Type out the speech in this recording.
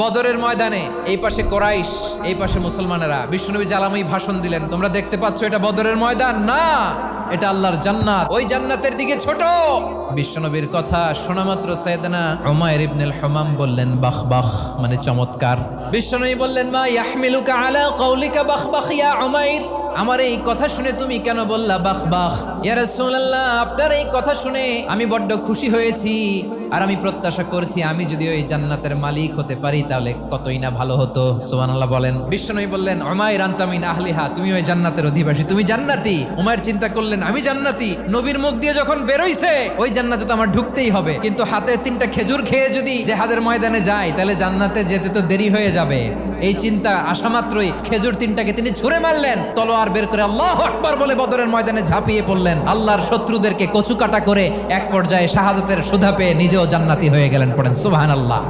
বদরের ময়দানে এই পাশে কোরাইশ, এই পাশে মুসলমানেরা। বিশ্বনবী জালামি ভাষণ দিলেন, তোমরা দেখতে পাচ্ছ এটা বদরের ময়দান না, এটা আল্লাহর জান্নাত, ওই জান্নাতের দিকে ছোট। বিশ্বনবীর কথা শোনা মাত্র সাইয়েদনা উমাইর ইবনুল হুমাম বললেন বাখ বাখ, মানে চমৎকার। বিশ্বনবী বললেন মা ইয়াহমিলুকা আলা কওলিকা বাখ বাখ ইয়া উমাইর, আমার এই কথা শুনে তুমি কেন বললা বাখ বাখ? ইয়া রাসূলুল্লাহ, আপনার এই কথা শুনে আমি বড্ড খুশি হয়েছি, আর আমি প্রত্যাশা করছি আমি যদি ওই জান্নাতের মালিক হতে পারি তাহলে কতই না ভালো হতো। সুবহানাল্লাহ বলেন। বিশ্বনবী বললেন উমাইর আনতা মিন আহলিহা, তুমি ওই জান্নাতের অধিবাসী, তুমি জান্নাতি। উমাইর চিন্তা করলেন আমি জান্নাতি, নবীর মুখ দিয়ে যখন বেরোইছে ওই জান্নাতে তো আমার ঢুকতেই হবে, কিন্তু হাতে 3টা খেজুর খেয়ে যদি জিহাদের ময়দানে যাই তাহলে জান্নাতে যেতে তো দেরি হয়ে যাবে। এই চিন্তা আসা মাত্রই খেজুর 3টাকে তিনি ছুঁড়ে মারলেন, তলোয়ার বের করে আল্লাহু আকবার বলে বদরের ময়দানে ঝাঁপিয়ে পড়লেন। আল্লাহর শত্রুদেরকে কচুকাটা করে এক পর্যায়ে শাহাদাতের সুধা পেয়ে নিজেও জান্নাতি হয়ে গেলেন। পড়েন সুবহানাল্লাহ।